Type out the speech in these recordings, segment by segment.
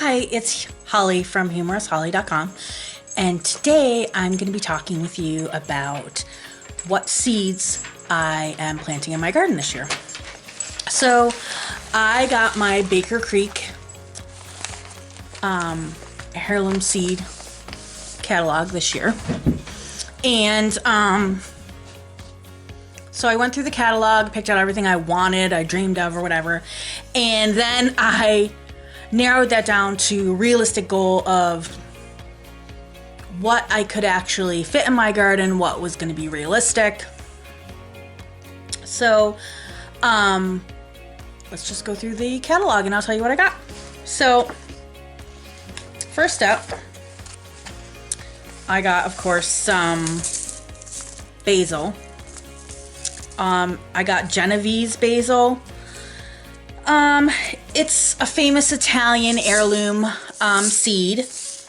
Hi, it's Holly from humorousholly.com, and today I'm going to be talking with you about what seeds I am planting in my garden this year. So I got my Baker Creek heirloom seed catalog this year, and so I went through the catalog, picked out everything I wanted, I dreamed of or whatever, and then I narrowed that down to a realistic goal of what I could actually fit in my garden, what was going to be realistic. So let's just go through the catalog and I'll tell you what I got. So first up, I got, of course, some basil. I got Genovese basil. It's a famous Italian heirloom seed. It's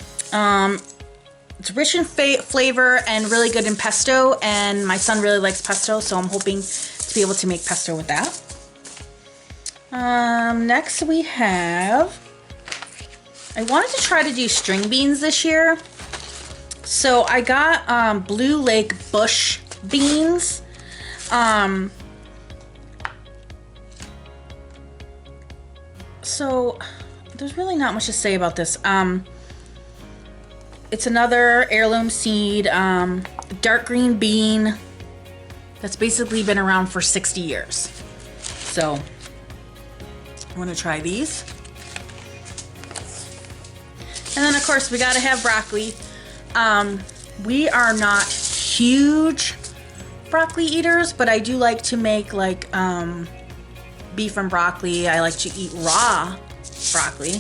rich in flavor and really good in pesto, and my son really likes pesto, so I'm hoping to be able to make pesto with that. Next we have, I wanted to try to do string beans this year, so I got Blue Lake bush beans. So there's really not much to say about this. It's another heirloom seed, dark green bean that's basically been around for 60 years. So I'm going to try these. And then of course we got to have broccoli. We are not huge broccoli eaters, but I do like to make like beef and broccoli. I like to eat raw broccoli.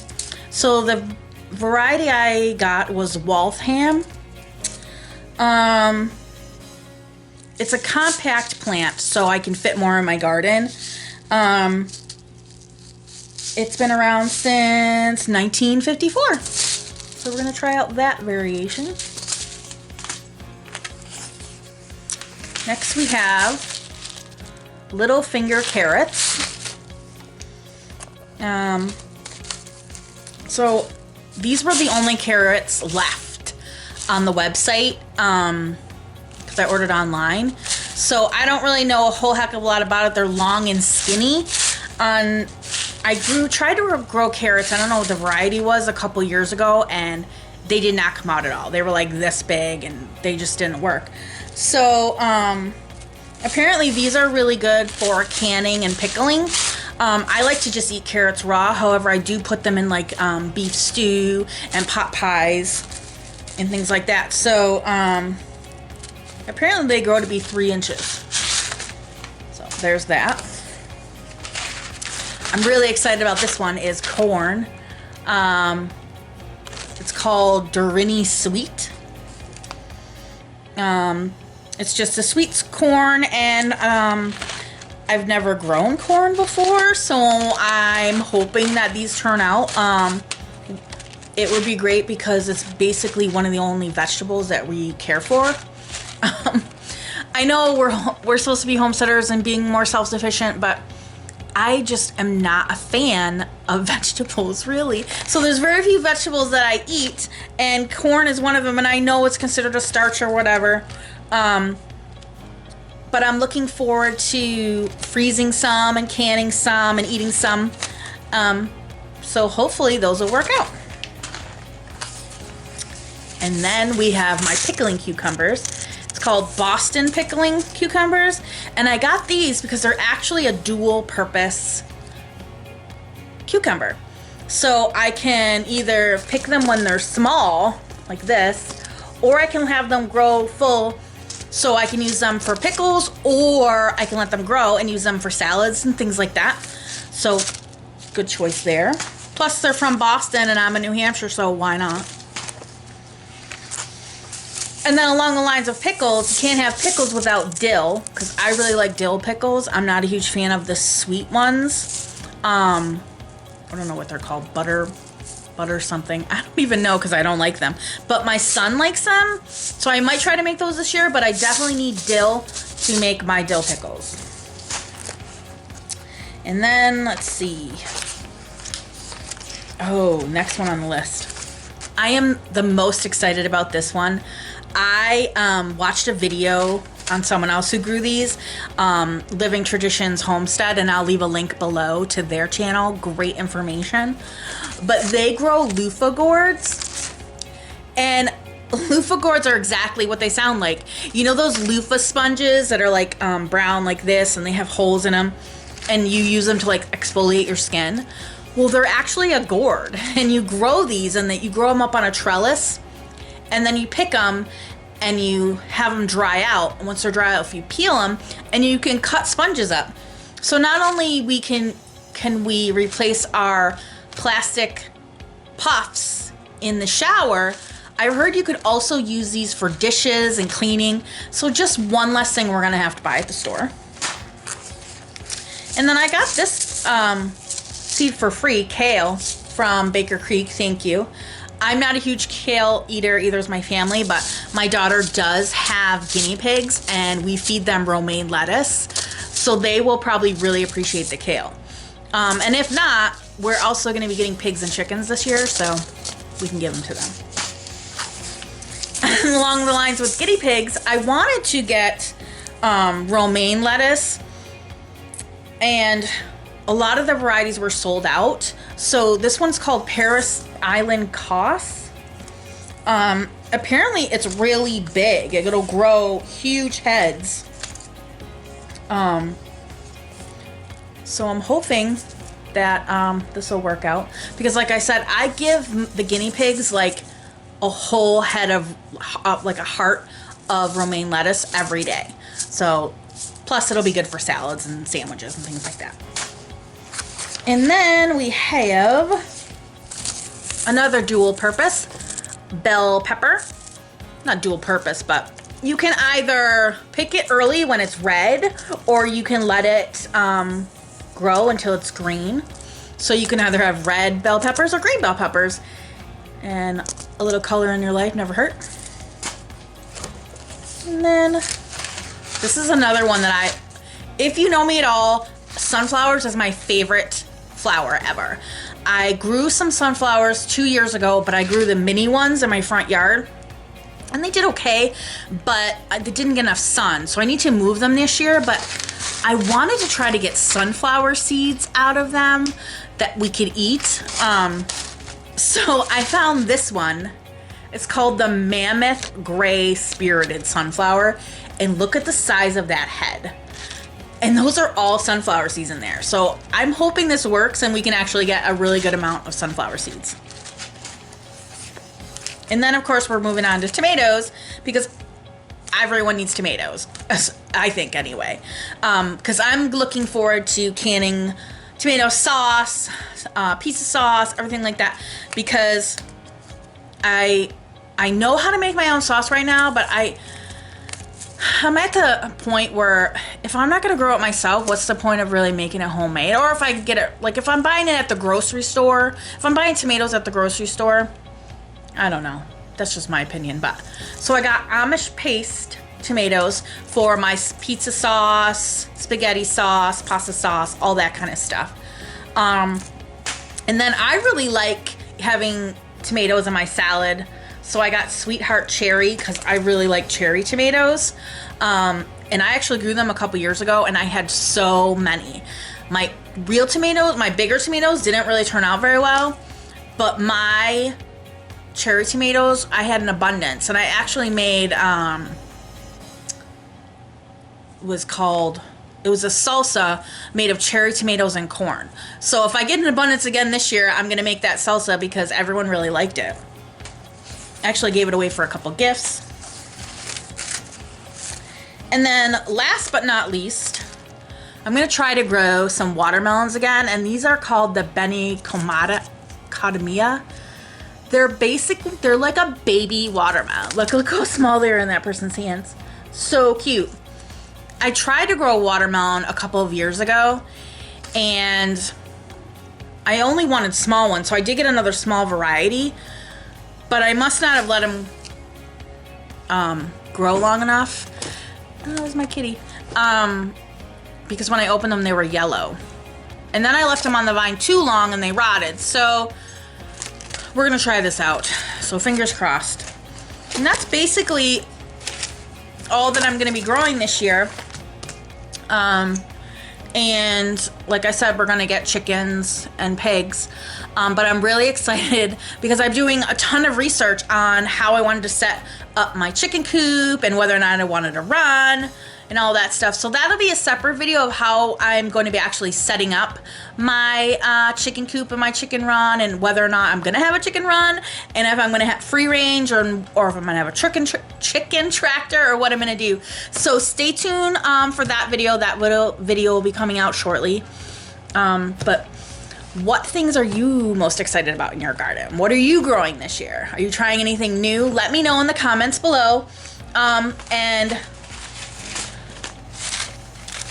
So the variety I got was Waltham. It's a compact plant, so I can fit more in my garden. It's been around since 1954. So we're gonna try out that variation. Next we have little finger carrots. So these were the only carrots left on the website because I ordered online. So I don't really know a whole heck of a lot about it. They're long and skinny. I tried to grow carrots, I don't know what the variety was, a couple years ago, and they did not come out at all. They were like this big and they just didn't work. So apparently these are really good for canning and pickling. I like to just eat carrots raw. However, I do put them in like beef stew and pot pies and things like that. So apparently they grow to be 3 inches. So there's that. I'm really excited about this one is corn. It's called Durini Sweet. It's just a sweet corn, and I've never grown corn before, so I'm hoping that these turn out. It would be great because it's basically one of the only vegetables that we care for. I know we're supposed to be homesteaders and being more self-sufficient, but I just am not a fan of vegetables, really. So there's very few vegetables that I eat, and corn is one of them, and I know it's considered a starch or whatever. But I'm looking forward to freezing some and canning some and eating some. So hopefully those will work out. And then we have my pickling cucumbers. It's called Boston pickling cucumbers. And I got these because they're actually a dual purpose cucumber. So I can either pick them when they're small, like this, or I can have them grow full so I can use them for pickles, or I can let them grow and use them for salads and things like that. So good choice there. Plus they're from Boston and I'm in New Hampshire, so why not? And then along the lines of pickles, you can't have pickles without dill, because I really like dill pickles. I'm not a huge fan of the sweet ones. I don't know what they're called, butter something. I don't even know because I don't like them. But my son likes them, so I might try to make those this year, but I definitely need dill to make my dill pickles. And then, let's see. Oh, next one on the list. I am the most excited about this one. I watched a video on someone else who grew these, Living Traditions Homestead, and I'll leave a link below to their channel. Great information. But they grow loofah gourds, and loofah gourds are exactly what they sound like. You know those loofah sponges that are like brown like this, and they have holes in them, and you use them to like exfoliate your skin? Well, they're actually a gourd, and you grow these, and that you grow them up on a trellis, and then you pick them and you have them dry out. And once they're dry out, if you peel them, and you can cut sponges up. So not only can we replace our plastic puffs in the shower, I heard you could also use these for dishes and cleaning. So just one less thing we're gonna have to buy at the store. And then I got this seed for free, kale, from Baker Creek. Thank you. I'm not a huge kale eater, either is my family, but my daughter does have guinea pigs, and we feed them romaine lettuce, so they will probably really appreciate the kale. And if not, we're also going to be getting pigs and chickens this year, so we can give them to them. Along the lines with guinea pigs, I wanted to get romaine lettuce, and a lot of the varieties were sold out. So this one's called Paris Island Coss. Apparently it's really big. It'll grow huge heads. So I'm hoping that this will work out, because like I said, I give the guinea pigs like a whole head of like a heart of romaine lettuce every day. So plus it'll be good for salads and sandwiches and things like that. And then we have another dual purpose bell pepper. Not dual purpose, but you can either pick it early when it's red, or you can let it grow until it's green. So you can either have red bell peppers or green bell peppers. And a little color in your life never hurt. And then this is another one that if you know me at all, sunflowers is my favorite flower ever. I grew some sunflowers 2 years ago, but I grew the mini ones in my front yard, and they did okay, but they didn't get enough sun, so I need to move them this year. But I wanted to try to get sunflower seeds out of them that we could eat. So I found this one. It's called the Mammoth Gray Spirited Sunflower, and look at the size of that head. And those are all sunflower seeds in there. So I'm hoping this works and we can actually get a really good amount of sunflower seeds. And then of course we're moving on to tomatoes, because everyone needs tomatoes, I think anyway. Because I'm looking forward to canning tomato sauce, pizza sauce, everything like that, because I know how to make my own sauce right now, but I'm at the point where if I'm not going to grow it myself, what's the point of really making it homemade? Or if I get it, like if I'm buying it at the grocery store, if I'm buying tomatoes at the grocery store, I don't know. That's just my opinion. But so I got Amish paste tomatoes for my pizza sauce, spaghetti sauce, pasta sauce, all that kind of stuff. And then I really like having tomatoes in my salad. So I got Sweetheart Cherry because I really like cherry tomatoes. And I actually grew them a couple years ago, and I had so many. My real tomatoes, my bigger tomatoes didn't really turn out very well, but my cherry tomatoes, I had an abundance. And I actually made, it was a salsa made of cherry tomatoes and corn. So if I get an abundance again this year, I'm going to make that salsa because everyone really liked it. Actually gave it away for a couple gifts. And then last but not least, I'm going to try to grow some watermelons again, and these are called the Beni Codemia. They're like a baby watermelon. Look how small they are in that person's hands. So cute. I tried to grow a watermelon a couple of years ago, and I only wanted small ones, so I did get another small variety. But I must not have let them grow long enough. Oh, that was my kitty. Because when I opened them, they were yellow. And then I left them on the vine too long and they rotted. So we're gonna try this out. So fingers crossed. And that's basically all that I'm gonna be growing this year. And like I said, we're gonna get chickens and pigs. But I'm really excited because I'm doing a ton of research on how I wanted to set up my chicken coop and whether or not I wanted to run and all that stuff. So that'll be a separate video of how I'm going to be actually setting up my chicken coop and my chicken run, and whether or not I'm gonna have a chicken run, and if I'm gonna have free range, or if I'm gonna have a chicken tractor, or what I'm gonna do. So stay tuned for that video. That video will be coming out shortly. But what things are you most excited about in your garden? What are you growing this year? Are you trying anything new? Let me know in the comments below. And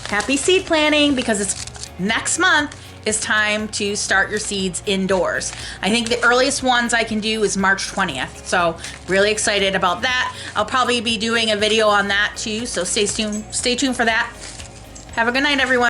happy seed planting, because it's next month is time to start your seeds indoors. I think the earliest ones I can do is March 20th. So really excited about that. I'll probably be doing a video on that too. So stay tuned for that. Have a good night, everyone.